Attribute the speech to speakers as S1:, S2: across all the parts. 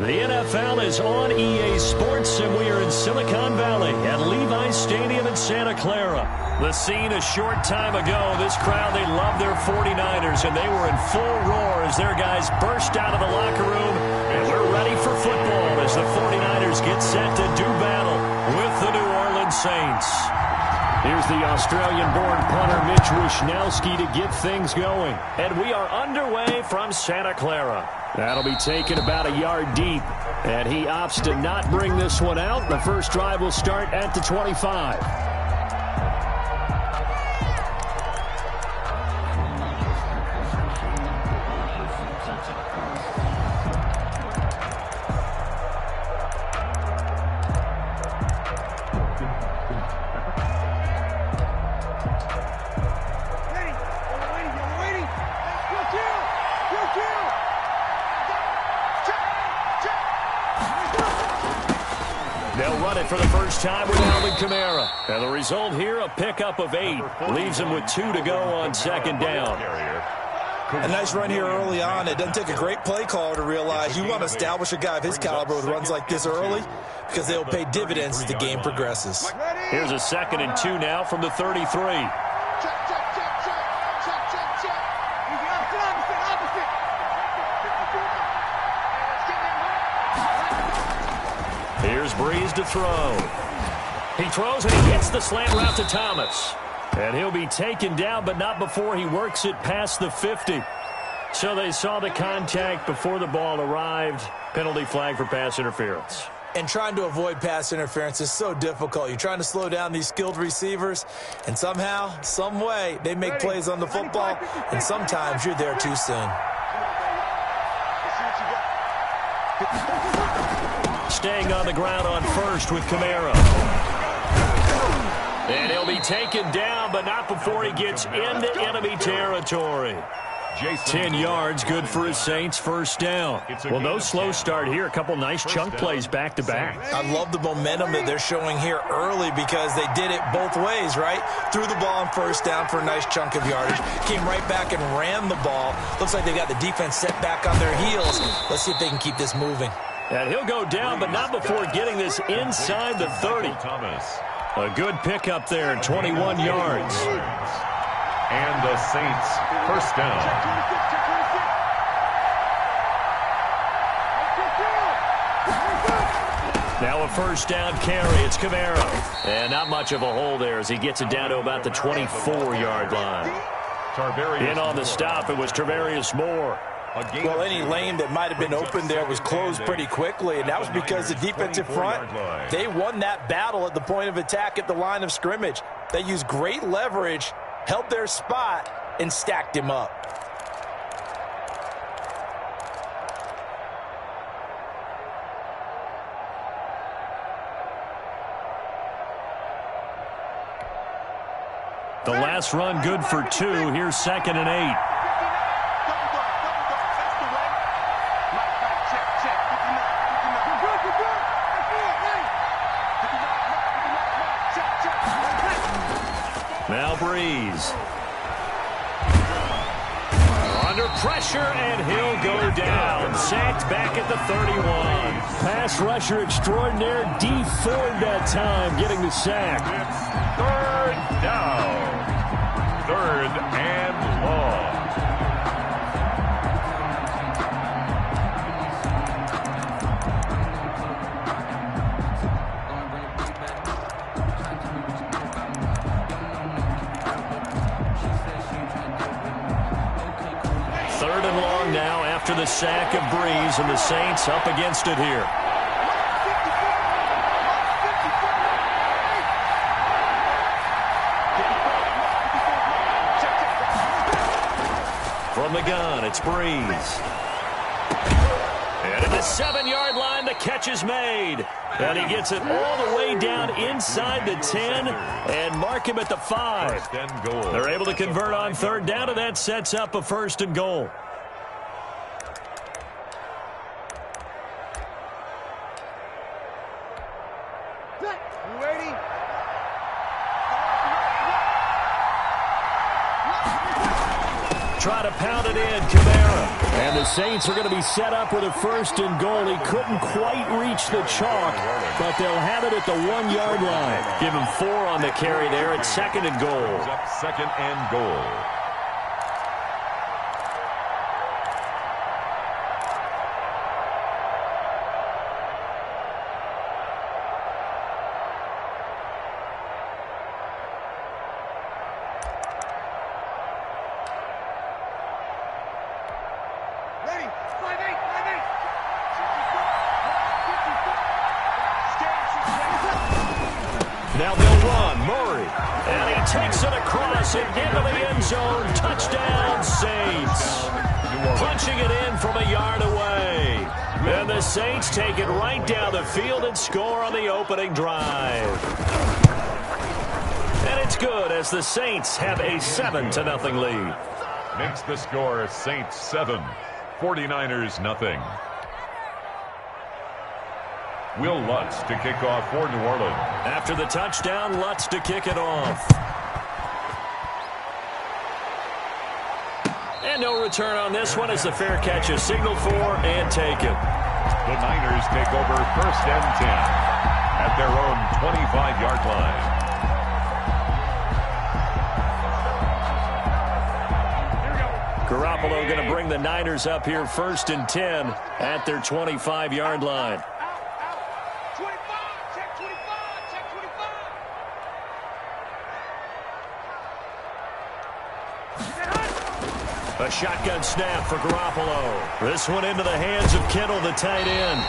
S1: The NFL is on EA Sports, and we are in Silicon Valley at Levi's Stadium in Santa Clara. The scene a short time ago, this crowd, they love their 49ers, and they were in full roar as their guys burst out of the locker room, and we're ready for football as the 49ers get set to do battle with the New Orleans Saints. Here's the Australian-born punter Mitch Wishnowsky to get things going. And we are underway from Santa Clara. That'll be taken about a yard deep. And he opts to not bring this one out. The first drive will start at the 25. They'll run it for the first time with Alvin Kamara. And the result here, a pickup of 8. Leaves him with 2 to go on second down.
S2: A nice run here early on. It doesn't take a great play caller to realize you want to establish a guy of his caliber with runs like this early because they'll pay dividends as the game progresses.
S1: Here's a 2nd and 2 now from the 33. Here's Breeze to throw. He throws and he hits the slant route to Thomas. And he'll be taken down, but not before he works it past the 50. So they saw the contact before the ball arrived. Penalty flag for pass interference.
S2: And trying to avoid pass interference is so difficult. You're trying to slow down these skilled receivers, and somehow, some way, they make plays on the football, and sometimes you're there too soon.
S1: Staying on the ground on first with Kamara. And he'll be taken down, but not before he gets into enemy territory. 10 yards, good for his Saints, first down. Well, no slow start here. A couple nice chunk plays back-to-back.
S2: I love the momentum that they're showing here early because they did it both ways, right? Threw the ball on first down for a nice chunk of yardage. Came right back and ran the ball. Looks like they got the defense set back on their heels. Let's see if they can keep this moving.
S1: And he'll go down, but not before getting this inside the 30. A good pickup there, 21 yards.
S3: And the Saints, first down.
S1: Now a first down carry. It's Kamara. And not much of a hole there as he gets it down to about the 24-yard line. In on the stop, it was Tarvarius Moore.
S2: Well, any lane that might have been open there was closed pretty quickly, and that was because the defensive front, they won that battle at the point of attack at the line of scrimmage. They used great leverage, held their spot, and stacked him up.
S1: The last run good for 2. Here's 2nd and 8. Now Breeze. Under pressure, and he'll go down. Sacked back at the 31. Pass rusher extraordinaire. D Ford that time getting the sack.
S3: Third down. 3rd and long.
S1: Now after the sack of Breeze, and the Saints up against it here. From the gun, it's Breeze. And at the 7-yard line, the catch is made. And he gets it all the way down inside the 10 and mark him at the 5. They're able to convert on 3rd down, and that sets up a 1st and goal. Try to pound it in, Kamara. And the Saints are going to be set up with a 1st and goal. He couldn't quite reach the chalk, but they'll have it at the 1-yard line. Give him 4 on the carry there at 2nd and goal.
S3: 2nd and goal.
S1: Now they'll run. Murray. And he takes it across and into the end zone. Touchdown, Saints. Punching it in from a yard away. And the Saints take it right down the field and score on the opening drive. And it's good as the Saints have a 7-0 lead.
S3: Makes the score Saints 7, 49ers nothing. Will Lutz to kick off for New Orleans.
S1: After the touchdown, Lutz to kick it off. And no return on this one as the fair catch is signaled for and taken.
S3: The Niners take over 1st and 10 at their own 25-yard line.
S1: Garoppolo going to bring the Niners up here 1st and 10 at their 25-yard line. A shotgun snap for Garoppolo. This one into the hands of Kittle, the tight end.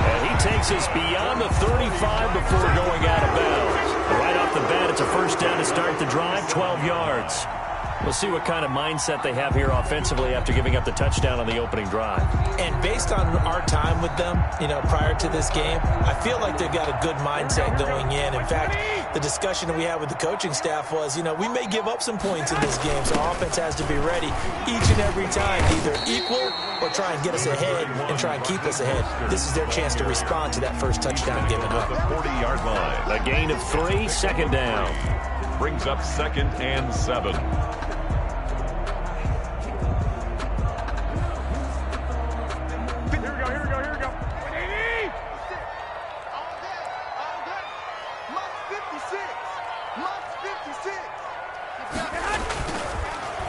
S1: And he takes us beyond the 35 before going out of bounds. Right off the bat, it's a 1st down to start the drive, 12 yards. We'll see what kind of mindset they have here offensively after giving up the touchdown on the opening drive.
S2: And based on our time with them, prior to this game, I feel like they've got a good mindset going in. In fact, the discussion that we had with the coaching staff was, we may give up some points in this game, so our offense has to be ready each and every time, either equal or try and get us ahead and try and keep us ahead. This is their chance to respond to that first touchdown given up.
S3: The 40-yard line.
S1: A gain of 3, 2nd down.
S3: Brings up 2nd and 7.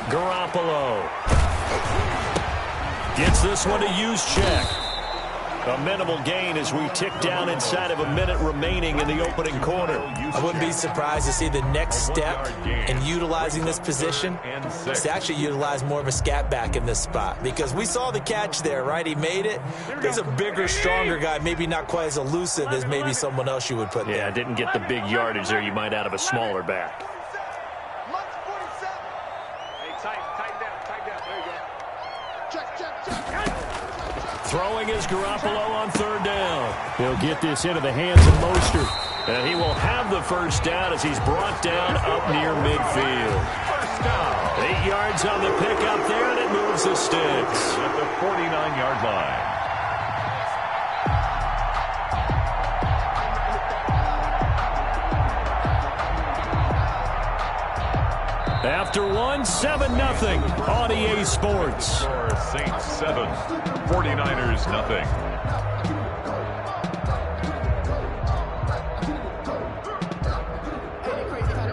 S1: Garoppolo gets this one to use check. A minimal gain as we tick down inside of a minute remaining in the opening quarter.
S2: I wouldn't be surprised to see the next step in utilizing this position is to actually utilize more of a scat back in this spot, because we saw the catch there, right? He made it. There's a bigger, stronger guy, maybe not quite as elusive as maybe someone else you would put there.
S1: Yeah, didn't get the big yardage there you might out of a smaller back. Throwing is Garoppolo on 3rd down. He'll get this into the hands of Mostert. And he will have the 1st down as he's brought down up near midfield. 8 yards on the pickup there, and it moves the sticks.
S3: At the 49-yard line.
S1: After 7-0 on EA Sports.
S3: Saints 7, 49ers nothing.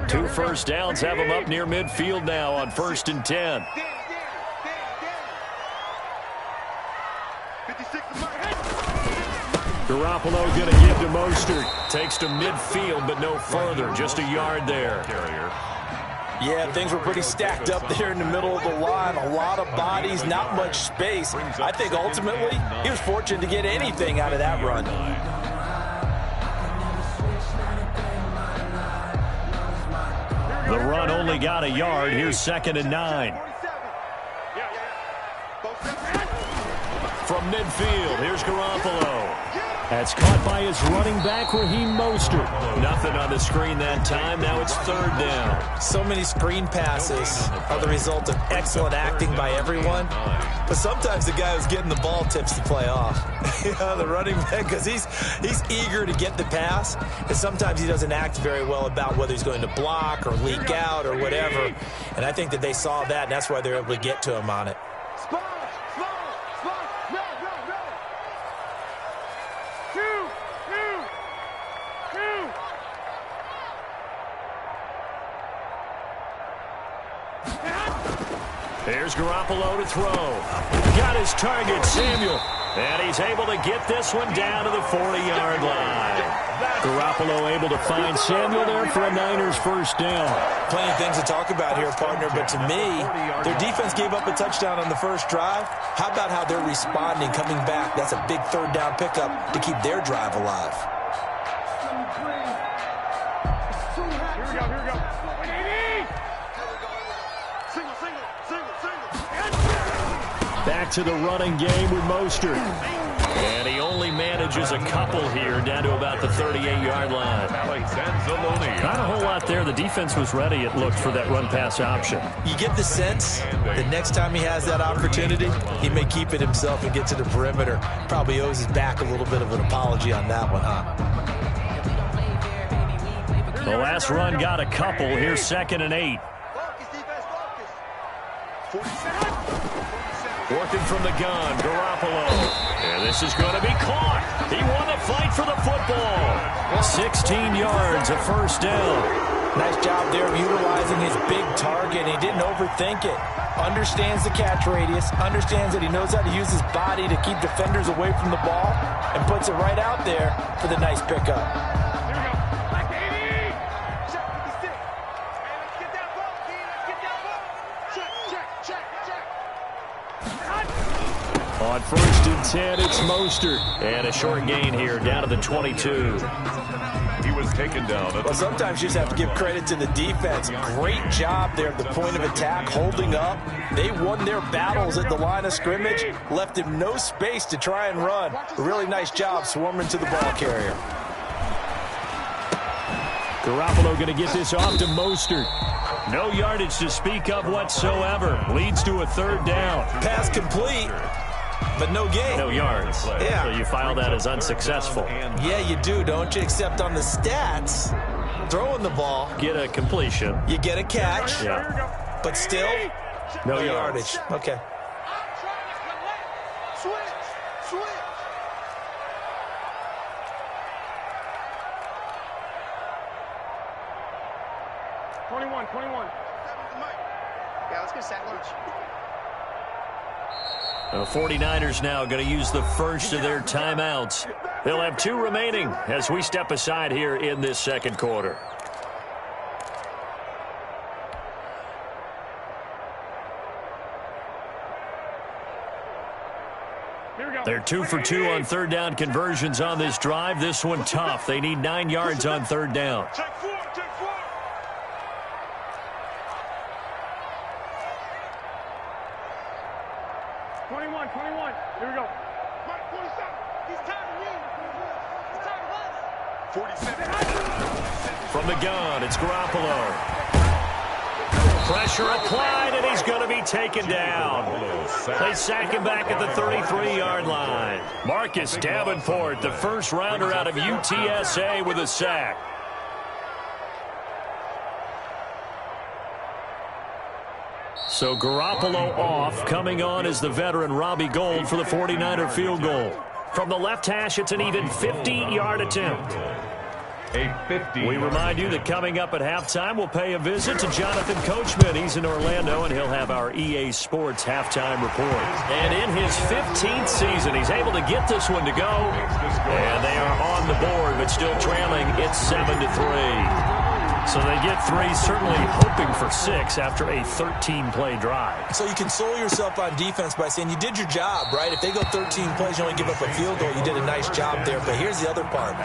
S1: Two 1st downs have them up near midfield now on 1st and 10. Garoppolo going to give to Mostert. Takes to midfield, but no further. Just a yard there.
S2: Yeah, things were pretty stacked up there in the middle of the line. A lot of bodies, not much space. I think ultimately he was fortunate to get anything out of that run.
S1: The run only got a yard. Here's 2nd and 9. From midfield, here's Garoppolo. That's caught by his running back, Raheem Mostert. Nothing on the screen that time. Now it's 3rd down.
S2: So many screen passes are the result of excellent acting by everyone. But sometimes the guy who's getting the ball tips the play off. The running back, because he's eager to get the pass. And sometimes he doesn't act very well about whether he's going to block or leak out or whatever. And I think that they saw that, and that's why they're able to get to him on it.
S1: Here's Garoppolo to throw. Got his target, Samuel. And he's able to get this one down to the 40-yard line. Garoppolo able to find Samuel there for a Niners first down.
S2: Plenty of things to talk about here, partner, but to me, their defense gave up a touchdown on the first drive. How about how they're responding, coming back? That's a big third down pickup to keep their drive alive.
S4: Here we go.
S1: Back to the running game with Mostert. And he only manages a couple here down to about the 38-yard line. Not a whole lot there. The defense was ready, it looked, for that run-pass option.
S2: You get the sense that next time he has that opportunity, he may keep it himself and get to the perimeter. Probably owes his back a little bit of an apology on that one, huh?
S1: The last run got a couple. Here's 2nd and 8. Working from the gun, Garoppolo. And this is going to be caught. He won the fight for the football. 16 yards, a first down.
S2: Nice job there of utilizing his big target. He didn't overthink it. Understands the catch radius. Understands that he knows how to use his body to keep defenders away from the ball. And puts it right out there for the nice pickup.
S1: On 1st and 10, it's Mostert. And a short gain here, down to the 22.
S3: He was taken down.
S2: Well, sometimes you just have to give credit to the defense. Great job there at the point of attack, holding up. They won their battles at the line of scrimmage, left him no space to try and run. A really nice job swarming to the ball carrier.
S1: Garoppolo going to get this off to Mostert. No yardage to speak of whatsoever. Leads to a 3rd down.
S2: Pass complete, but no gain.
S1: No yards.
S2: Yeah.
S1: So you file that as unsuccessful.
S2: Yeah, you do, don't you? Except on the stats, throwing the ball.
S1: Get a completion.
S2: You get a catch.
S1: Yeah.
S2: But still,
S1: no
S2: yardage. Okay.
S4: Switch. 21. Yeah, let's get sack lunch.
S1: The 49ers now going to use the first of their timeouts. They'll have 2 remaining as we step aside here in this second quarter. They're 2 for 2 on 3rd down conversions on this drive. This one tough. They need 9 yards on 3rd down.
S4: Take 4. 21. Here we go. Mike, 47. He's tired of you. He's tired of us. 47.
S1: From the gun, it's Garoppolo. Pressure applied, and he's going to be taken down. They sack him back at the 33-yard line. Marcus Davenport, the first rounder out of UTSA, with a sack. So Garoppolo off. Coming on is the veteran Robbie Gould for the 49er field goal. From the left hash, it's an even 50-yard attempt. We remind you that coming up at halftime, we'll pay a visit to Jonathan Coachman. He's in Orlando, and he'll have our EA Sports halftime report. And in his 15th season, he's able to get this one to go. And they are on the board, but still trailing. It's 7-3. So they get 3, certainly hoping for 6 after a 13-play drive.
S2: So you console yourself on defense by saying you did your job, right? If they go 13 plays, you only give up a field goal. You did a nice job there. But here's the other part.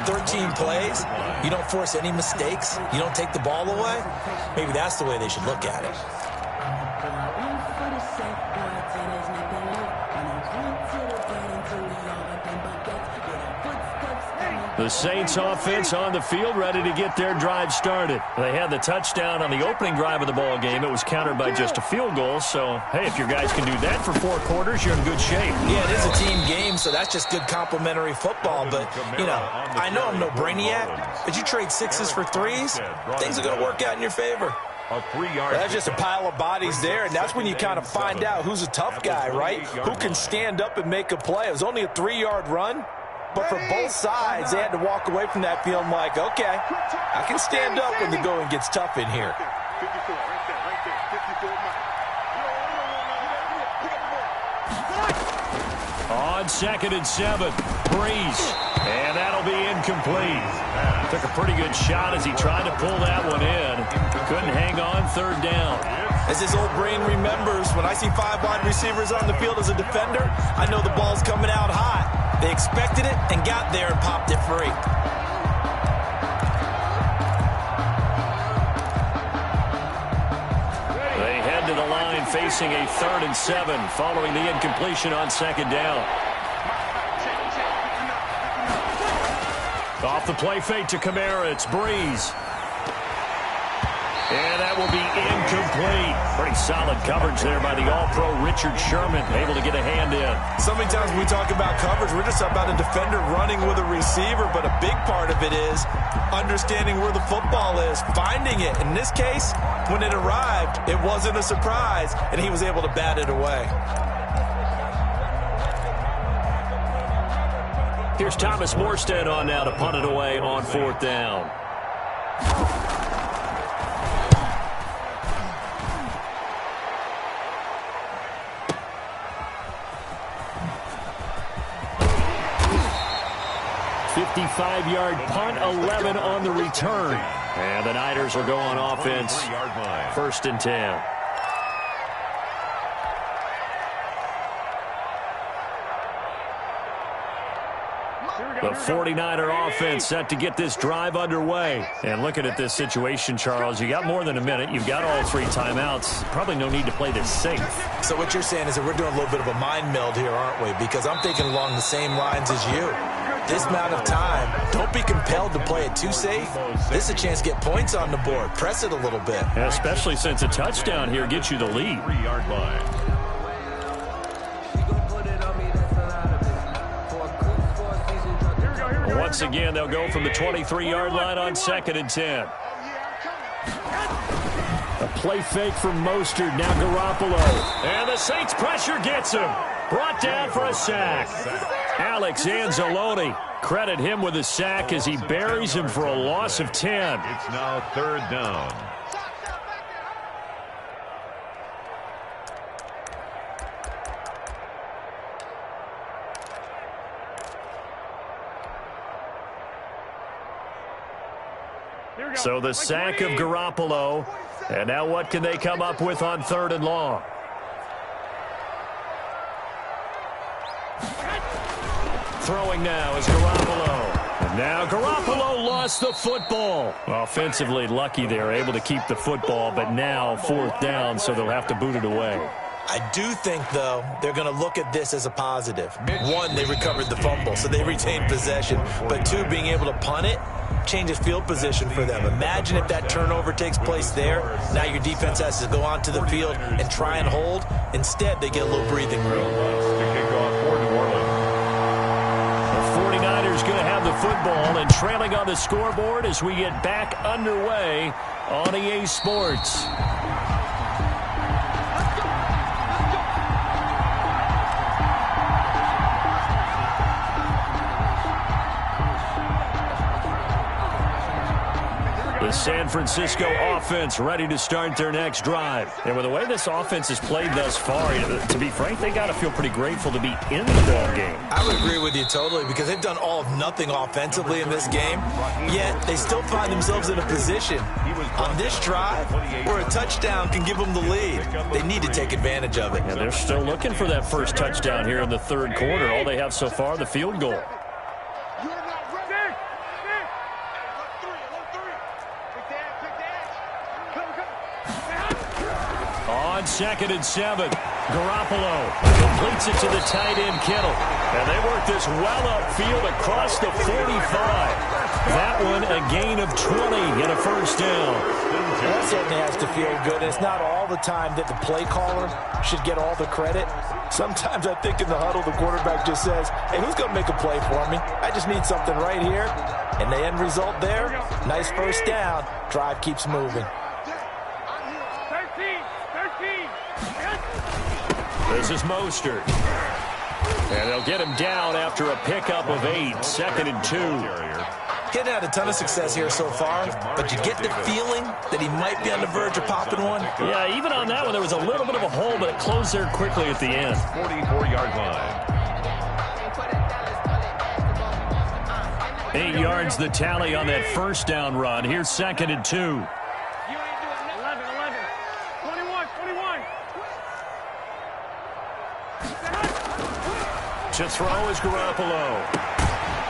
S2: 13 plays, you don't force any mistakes. You don't take the ball away. Maybe that's the way they should look at it.
S1: The Saints offense on the field, ready to get their drive started. They had the touchdown on the opening drive of the ball game. It was countered by just a field goal. So, hey, if your guys can do that for 4 quarters, you're in good shape.
S2: Yeah, it is a team game, so that's just good complimentary football. But, you know, I know I'm no brainiac, but you trade 6s for 3s, things are going to work out in your favor. That's just a pile of bodies there, and that's when you kind of find out who's a tough guy, right? Who can stand up and make a play. It was only a 3-yard run. But for both sides, they had to walk away from that feeling like, okay, I can stand up when the going gets tough in here.
S4: 54, right there, 54.
S1: on 2nd and 7. Breeze. And that'll be incomplete. Took a pretty good shot as he tried to pull that one in. Couldn't hang on 3rd down.
S2: As his old brain remembers, when I see 5 wide receivers on the field as a defender, I know the ball's coming out hot. They expected it and got there and popped it free.
S1: They head to the line facing a 3rd and 7 following the incompletion on 2nd down. Off the play fake to Kamara, it's Breeze. And that will be incomplete. Pretty solid coverage there by the All-Pro Richard Sherman, able to get a hand in.
S2: So many times when we talk about coverage, we're just about a defender running with a receiver, but a big part of it is understanding where the football is, finding it. In this case, when it arrived, it wasn't a surprise, and he was able to bat it away.
S1: Here's Thomas Morstead on now to punt it away on 4th down. Five-yard punt, 11 on the return. And the Niners will go on offense. 1st and 10. The 49er offense set to get this drive underway. And looking at this situation, Charles, you got more than a minute. You've got all 3 timeouts. Probably no need to play this safe.
S2: So what you're saying is that we're doing a little bit of a mind meld here, aren't we? Because I'm thinking along the same lines as you. This amount of time, don't be compelled to play it too safe. This is a chance to get points on the board. Press it a little bit.
S1: Yeah, especially since a touchdown here gets you the lead.
S3: 3-yard line.
S1: Once again, they'll go from the 23-yard line on 2nd and 10. A play fake from Mostert, now Garoppolo. And the Saints pressure gets him. Brought down for a sack. Alex Anzalone, credit him with a sack as he buries him for a loss of 10.
S3: It's now 3rd down.
S1: So the sack of Garoppolo. And now what can they come up with on 3rd and long? Throwing now is Garoppolo. And now Garoppolo lost the football. Offensively lucky they're able to keep the football, but now 4th down, so they'll have to boot it away.
S2: I do think, though, they're going to look at this as a positive. 1, they recovered the fumble, so they retained possession. But 2, being able to punt it changes field position for them. Imagine if that turnover takes place there. Now your defense has to go onto the field and try and hold. Instead, they get a little breathing room.
S1: The 49ers going to have the football and trailing on the scoreboard as we get back underway on EA Sports. The San Francisco offense ready to start their next drive. And with the way this offense has played thus far, to be frank, they got to feel pretty grateful to be in the ball game.
S2: I would agree with you totally because they've done all of nothing offensively in this game, yet they still find themselves in a position on this drive where a touchdown can give them the lead. They need to take advantage of it.
S1: And they're still looking for that first touchdown here in the 3rd quarter. All they have so far, the field goal. On 2nd and 7, Garoppolo completes it to the tight end Kittle. And they work this well upfield across the 45. That one a gain of 20 and a 1st down.
S2: That certainly has to feel good. It's not all the time that the play caller should get all the credit. Sometimes I think in the huddle the quarterback just says, hey, who's going to make a play for me? I just need something right here. And the end result there, nice 1st down. Drive keeps moving.
S1: This is Mostert. And they'll get him down after a pickup of 8, 2nd and 2.
S2: Getting had a ton of success here so far, but you get the feeling that he might be on the verge of popping one.
S1: Yeah, even on that one, there was a little bit of a hole, but it closed there quickly at the end.
S3: 44-yard line.
S1: 8 yards the tally on that first down run. Here's 2nd and 2.
S4: You ain't doing 11, 21, 21.
S1: To throw is Garoppolo.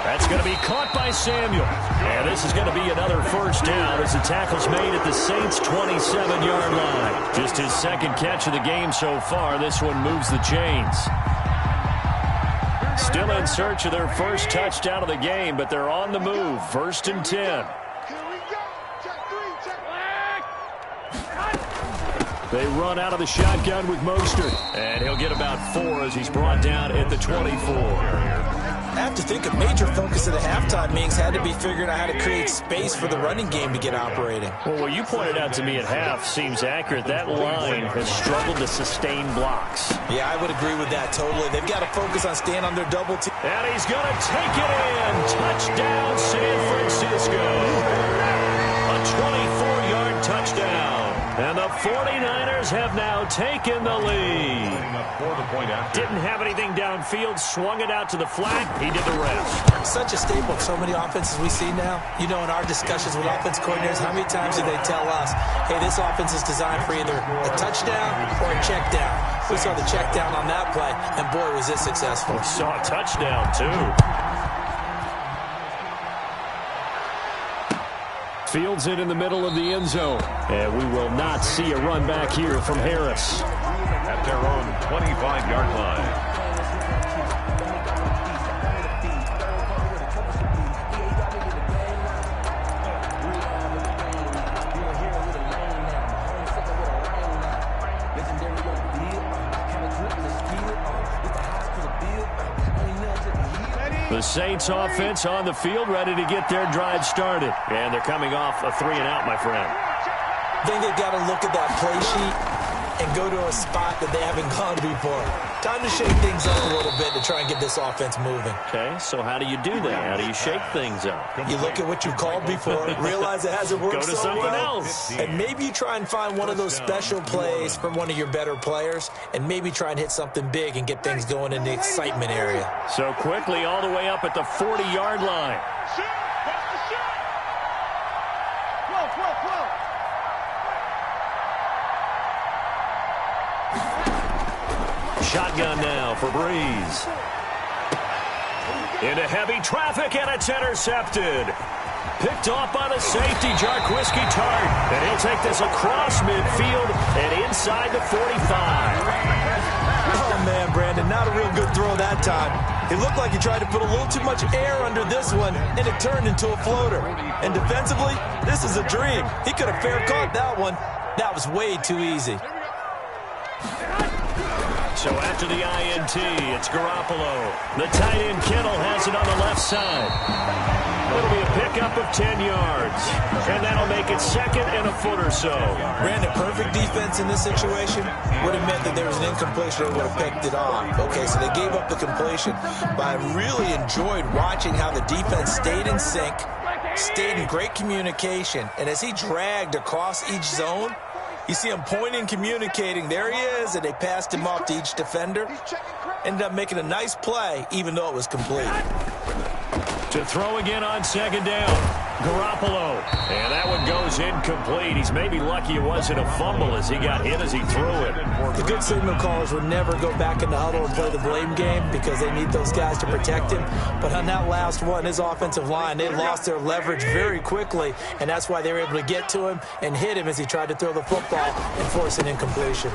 S1: That's going to be caught by Samuel. And this is going to be another first down as the tackle's made at the Saints' 27-yard line. Just his 2nd catch of the game so far. This one moves the chains. Still in search of their first touchdown of the game, but they're on the move. 1st and 10. They run out of the shotgun with Mostert. And he'll get about 4 as he's brought down at the 24.
S2: I have to think a major focus of the halftime meetings had to be figuring out how to create space for the running game to get operating.
S1: Well, what you pointed out to me at half seems accurate. That line has struggled to sustain blocks.
S2: Yeah, I would agree with that totally. They've got to focus on staying on their double team.
S1: And he's going to take it in. Touchdown, San Francisco. A 24-yard touchdown. And the 49ers have now taken the lead. Didn't have anything downfield, swung it out to the flat. He did the rest.
S2: Such a staple of so many offenses we see now. You know, in our discussions with offense coordinators, how many times do they tell us, hey, this offense is designed for either a touchdown or a check down. We saw the check down on that play, and boy, was it successful.
S1: We saw a touchdown, too. Fields it in the middle of the end zone. And we will not see a run back here from Harris.
S3: At their own 25-yard line.
S1: The Saints offense on the field, ready to get their drive started. And they're coming off a 3-and-out, my friend.
S2: I think they've got to look at that play sheet and go to a spot that they haven't gone before. Time to shake things up a little bit to try and get this offense moving.
S1: Okay, so how do you do that? How do you shake things up?
S2: You look at what you called before, realize it hasn't worked
S1: so
S2: well.
S1: Go to something else.
S2: And maybe you try and find one of those special plays from one of your better players, and maybe try and hit something big and get things going in the excitement area.
S1: So quickly all the way up at the 40-yard line. Shotgun now for Breeze. Into heavy traffic, and it's intercepted. Picked off by the safety, Jarquiski Tart. And he'll take this across midfield and inside the 45.
S2: Oh, man, Brandon, not a real good throw that time. It looked like he tried to put a little too much air under this one, and it turned into a floater. And defensively, this is a dream. He could have fair caught that one. That was way too easy.
S1: So after the INT, it's Garoppolo. The tight end Kittle has it on the left side. It'll be a pickup of 10 yards. And that'll make it 2nd and a foot or so.
S2: Brandon, perfect defense in this situation would have meant that there was an incompletion. They would have picked it off. Okay, so they gave up the completion. But I really enjoyed watching how the defense stayed in sync, stayed in great communication. And as he dragged across each zone, you see him pointing, communicating. There he is, and they passed him off to each defender. Ended up making a nice play, even though it was complete.
S1: To throw again on 2nd down. Garoppolo. And that one goes incomplete. He's maybe lucky it wasn't a fumble as he got hit as he threw it.
S2: The good signal callers would never go back in the huddle and play the blame game because they need those guys to protect him. But on that last one, his offensive line, they lost their leverage very quickly, and that's why they were able to get to him and hit him as he tried to throw the football and force an incompletion.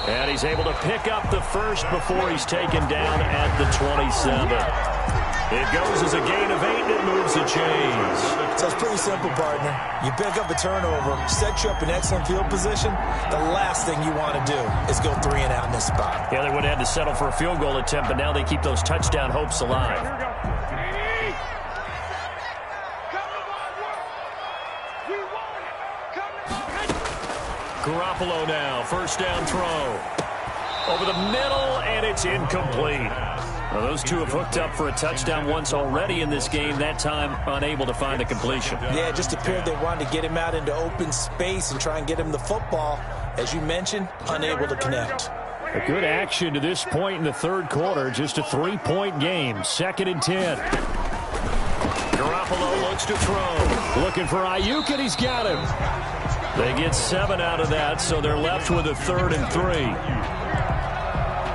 S1: And he's able to pick up the first before he's taken down at the 27. It goes as a gain of 8, and it moves the chains.
S2: So it's pretty simple, partner. You pick up a turnover, set you up in excellent field position. The last thing you want to do is go 3-and-out in this spot.
S1: Yeah, they would have had to settle for a field goal attempt, but now they keep those touchdown hopes alive. Garoppolo now, first down throw. Over the middle, and it's incomplete. Well, those two have hooked up for a touchdown once already in this game, that time unable to find the completion.
S2: Yeah, it just appeared they wanted to get him out into open space and try and get him the football. As you mentioned, unable to connect.
S1: A good action to this point in the third quarter. Just a 3-point game. 2nd and 10. Garoppolo looks to throw. Looking for Ayuk, and he's got him. They get 7 out of that, so they're left with a 3rd and 3.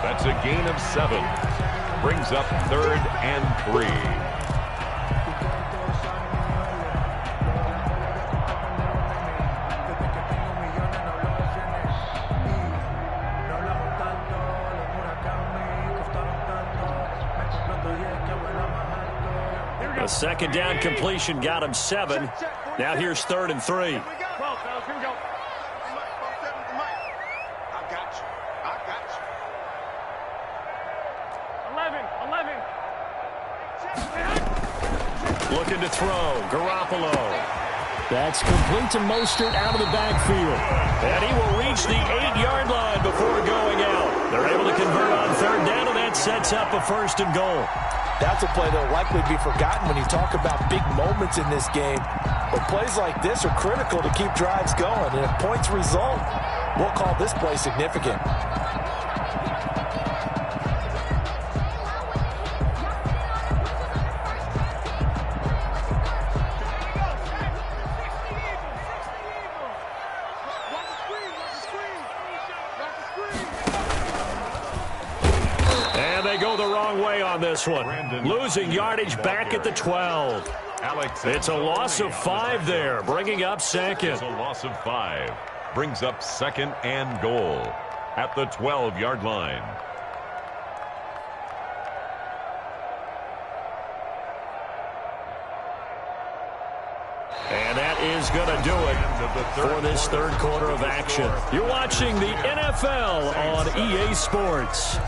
S3: That's a gain of 7. Brings up 3rd and 3.
S1: A 2nd down completion got him 7. Now here's 3rd and 3.
S4: Here we go. I got you. 11.
S1: Looking to throw. Garoppolo. That's complete to Mostert out of the backfield. And he will reach the 8-yard line before going out. They're able to convert on 3rd down, and that sets up a 1st and goal.
S2: That's a play that will likely be forgotten when you talk about big moments in this game. But plays like this are critical to keep drives going. And if points result, we'll call this play significant.
S1: And they go the wrong way on this one. Losing yardage back at the 12. It's a loss of 5 there, bringing up 2nd.
S3: It's a loss of 5. Brings up 2nd and goal at the 12-yard line.
S1: And that is going to do it for this 3rd quarter of action. You're watching the NFL on EA Sports.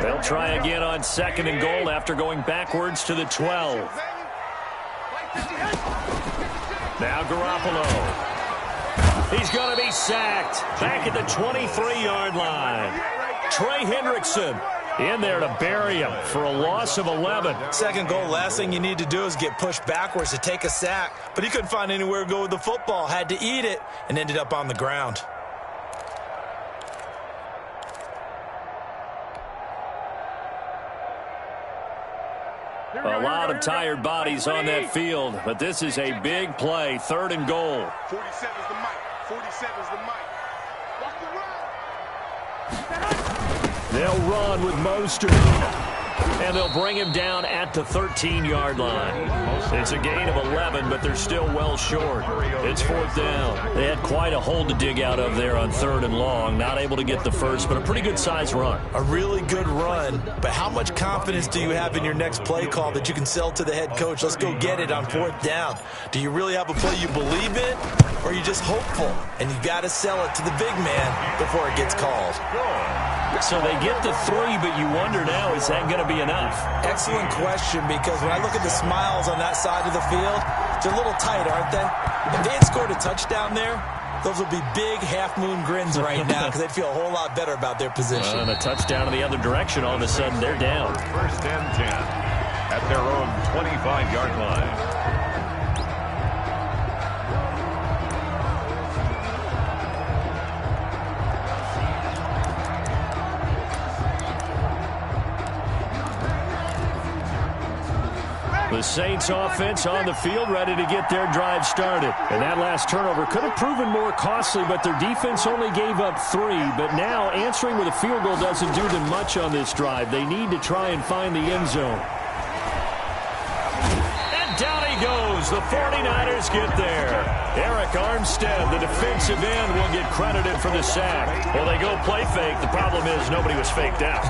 S1: They'll try again on 2nd and goal after going backwards to the 12. Now Garoppolo. He's going to be sacked. Back at the 23-yard line. Trey Hendrickson in there to bury him for a loss of 11.
S2: 2nd goal, last thing you need to do is get pushed backwards to take a sack. But he couldn't find anywhere to go with the football. Had to eat it and ended up on the ground.
S1: A lot of tired bodies on that field, but this is a big play. 3rd and goal.
S4: 47's the mic. 47's the mic. Watch the run.
S1: They'll run with Mostert. And they'll bring him down at the 13-yard line. It's a gain of 11, but they're still well short. It's 4th down. They had quite a hole to dig out of there on 3rd and long. Not able to get the first, but a pretty good-sized run.
S2: A really good run, but how much confidence do you have in your next play call that you can sell to the head coach? Let's go get it on 4th down. Do you really have a play you believe in, or are you just hopeful? And you got to sell it to the big man before it gets called.
S1: So they get the 3, but you wonder now, is that going to be enough?
S2: Excellent question, because when I look at the smiles on that side of the field, they're a little tight, aren't they? If they had scored a touchdown there, those would be big half-moon grins right now because they'd feel a whole lot better about their position.
S1: And a touchdown in the other direction, all of a sudden they're down.
S3: 1st and 10 at their own 25-yard line.
S1: The Saints offense on the field, ready to get their drive started. And that last turnover could have proven more costly, but their defense only gave up 3. But now answering with a field goal doesn't do them much on this drive. They need to try and find the end zone. And down he goes. The 49ers get there. Eric Armstead, the defensive end, will get credited for the sack. Well, they go play fake. The problem is nobody was faked out.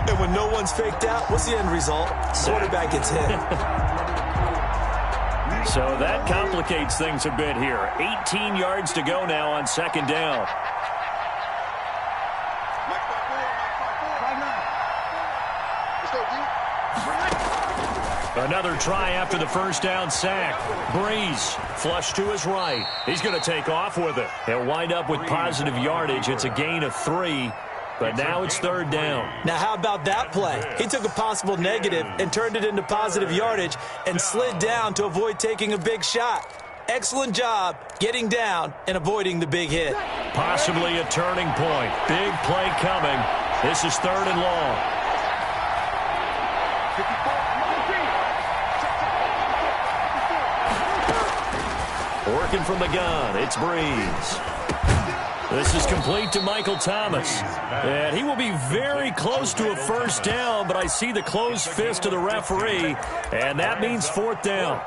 S2: And when no one's faked out, what's the end result? Quarterback gets hit.
S1: So that complicates things a bit here. 18 yards to go now on 2nd down.
S4: Let's go, D.
S1: Another try after the first down sack. Breeze, flush to his right. He's going to take off with it. He'll wind up with positive yardage. It's a gain of 3, but now it's third down.
S2: Now, how about that play? He took a possible negative and turned it into positive yardage and slid down to avoid taking a big shot. Excellent job getting down and avoiding the big hit.
S1: Possibly a turning point. Big play coming. This is third and long. Working from the gun, it's Breeze. This is complete to Michael Thomas. And he will be very close to a first down, but I see the closed fist of the referee, and that means fourth down.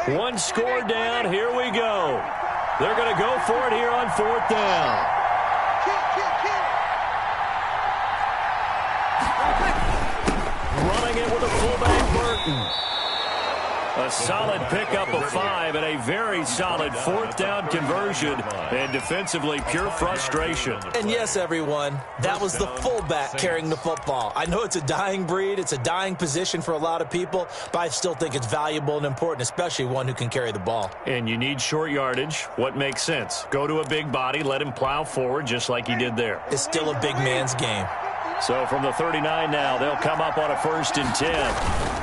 S1: One score down. Here we go. They're going to go for it here on fourth down. Running it with a fullback, Burton. A solid pickup of 5 and a very solid fourth down conversion. And defensively, pure frustration.
S2: And yes, everyone, that was the fullback carrying the football. I know it's a dying breed. It's a dying position for a lot of people, but I still think it's valuable and important, especially one who can carry the ball.
S1: And you need short yardage. What makes sense? Go to a big body, let him plow forward just like he did there.
S2: It's still a big man's game.
S1: So from the 39 now, they'll come up on a 1st and 10.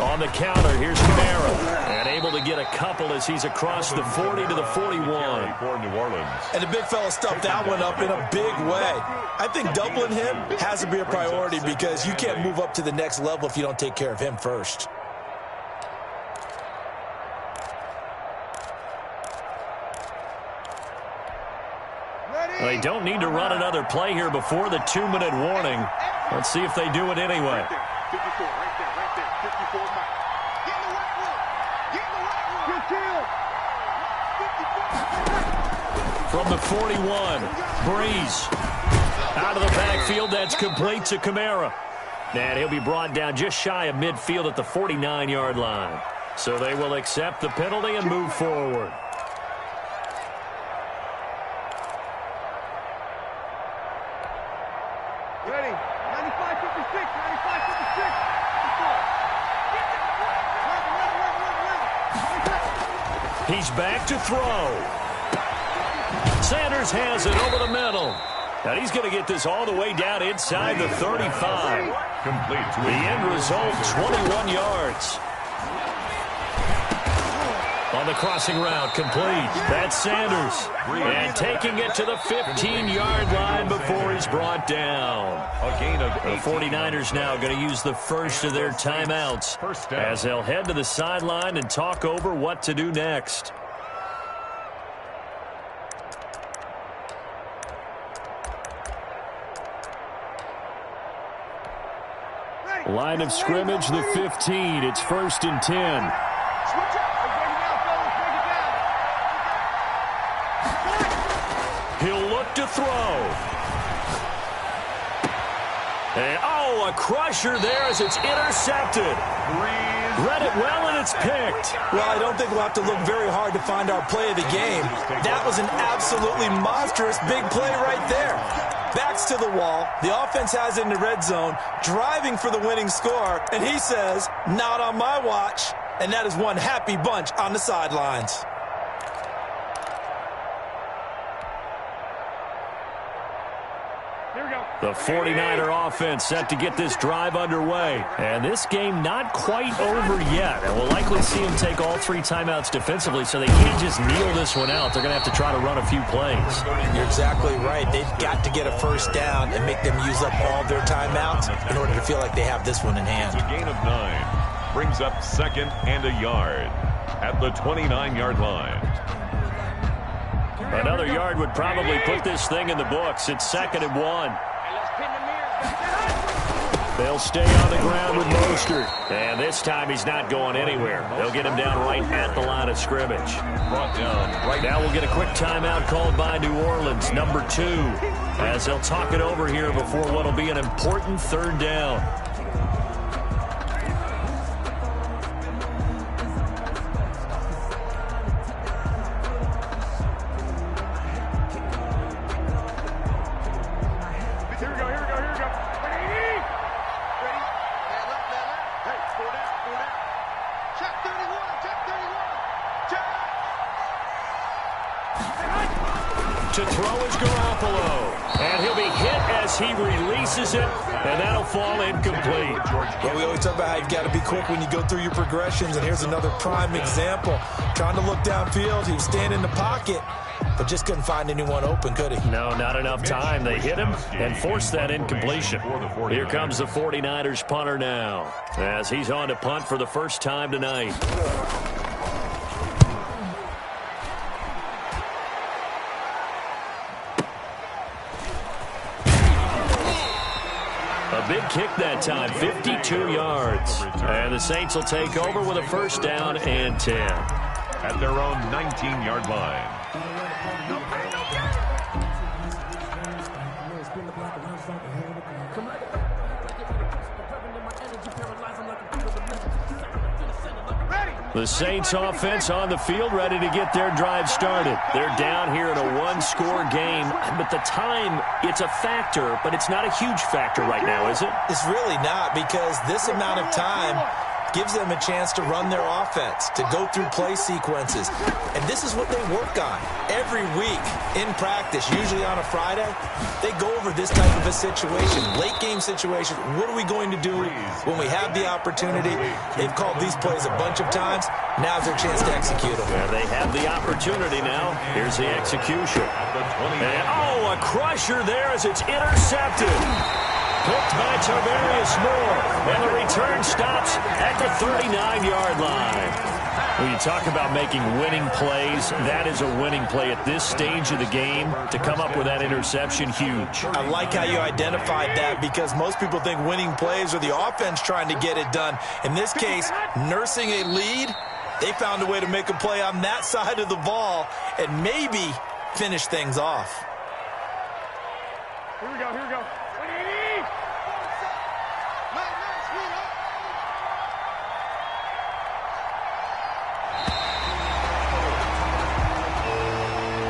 S1: On the counter, here's Kamara. And able to get a couple as he's across the 40 to the 41.
S3: For New Orleans.
S2: And the big fella stuffed that one up in a big way. I think doubling him has to be a priority because you can't move up to the next level if you don't take care of him first.
S1: They don't need to run another play here before the 2-minute warning. Let's see if they do it anyway.
S4: 54, right there, 54 back. Get in the right one. Get in the right one. Good kill. 54.
S1: From the 41, Breeze. Out of the backfield, that's complete to Kamara. And he'll be brought down just shy of midfield at the 49-yard line. So they will accept the penalty and move forward.
S4: Ready. 95-56. 95-56.
S1: He's back to throw. Sanders has it over the middle. And he's going to get this all the way down inside the 35.
S3: Complete.
S1: The end result, 21 yards. On the crossing route, complete. That's Sanders. And taking it to the 15-yard line before he's brought down.
S3: A gain of 18.
S1: The 49ers now going to use the first of their timeouts as they'll head to the sideline and talk over what to do next. Line of scrimmage, the 15. It's 1st and 10. He'll look to throw. And, a crusher there as it's intercepted. Read it well, and it's picked.
S2: Well, I don't think we'll have to look very hard to find our play of the game. That was an absolutely monstrous big play right there. Backs to the wall. The offense has it in the red zone, driving for the winning score, and he says, not on my watch. And that is one happy bunch on the sidelines.
S1: The 49er offense set to get this drive underway. And this game not quite over yet. And we'll likely see them take all 3 timeouts defensively, so they can't just kneel this one out. They're going to have to try to run a few plays.
S2: You're exactly right. They've got to get a first down and make them use up all their timeouts in order to feel like they have this one in hand.
S3: A gain of 9 brings up 2nd and a yard at the 29-yard line.
S1: Another yard would probably put this thing in the books. It's 2nd and 1. They'll stay on the ground with Mostert. And this time he's not going anywhere. They'll get him down right at the line of scrimmage.
S3: Brought down right
S1: now we'll get a quick timeout called by New Orleans, number 2, as they'll talk it over here before what will be an important third down. To throw is Garoppolo, and he'll be hit as he releases it, and that'll fall incomplete.
S2: Well, we always talk about how you've got to be quick when you go through your progressions, and here's another prime example. Trying to look downfield, he was standing in the pocket, but just couldn't find anyone open, could he?
S1: No, not enough time. They hit him and forced that incompletion. Here comes the 49ers punter now, as he's on to punt for the first time tonight. A big kick that time, 52 yards. And the Saints will take over with a first down and 10.
S3: At their own 19-yard line. The Saints offense on the field, ready to get their drive started. They're down here in a one-score game, but the time, it's a factor, but it's not a huge factor right now, is it?
S2: It's really not, because this amount of time gives them a chance to run their offense, to go through play sequences. And this is what they work on every week in practice, usually on a Friday. They go over this type of a situation, late-game situation. What are we going to do when we have the opportunity? They've called these plays a bunch of times. Now's their chance to execute them.
S1: Yeah, they have the opportunity now. Here's the execution. And, a crusher there as it's intercepted. Picked by Tarvarius Moore, and the return stops at the 39-yard line. When you talk about making winning plays, that is a winning play at this stage of the game. To come up with that interception, huge.
S2: I like how you identified that, because most people think winning plays are the offense trying to get it done. In this case, nursing a lead, they found a way to make a play on that side of the ball and maybe finish things off.
S4: Here we go, here we go.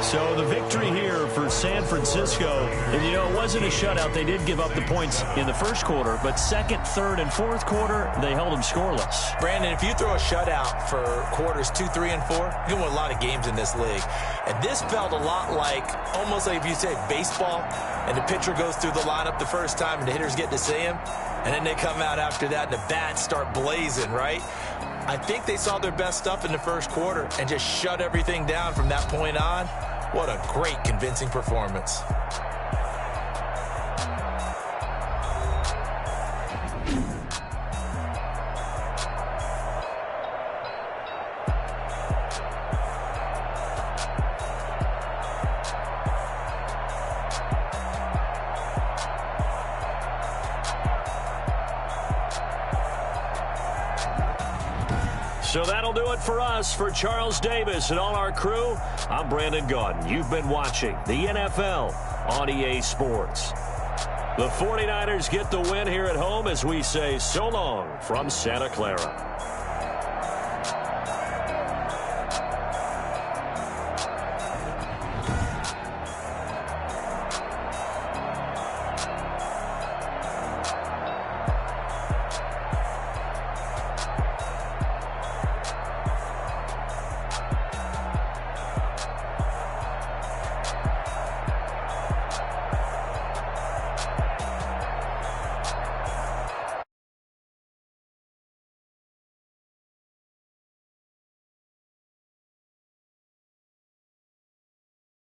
S1: So the victory here for San Francisco, and it wasn't a shutout. They did give up the points in the first quarter, but second, third, and fourth quarter, they held them scoreless.
S2: Brandon, if you throw a shutout for quarters 2, 3, and 4, you can win a lot of games in this league. And this felt a lot like, almost like if you say baseball, and the pitcher goes through the lineup the first time, and the hitters get to see him, and then they come out after that, and the bats start blazing, right? I think they saw their best stuff in the first quarter and just shut everything down from that point on. What a great, convincing performance.
S1: So that'll do it for us. For Charles Davis and all our crew, I'm Brandon Gaudin. You've been watching the NFL on EA Sports. The 49ers get the win here at home as we say so long from Santa Clara.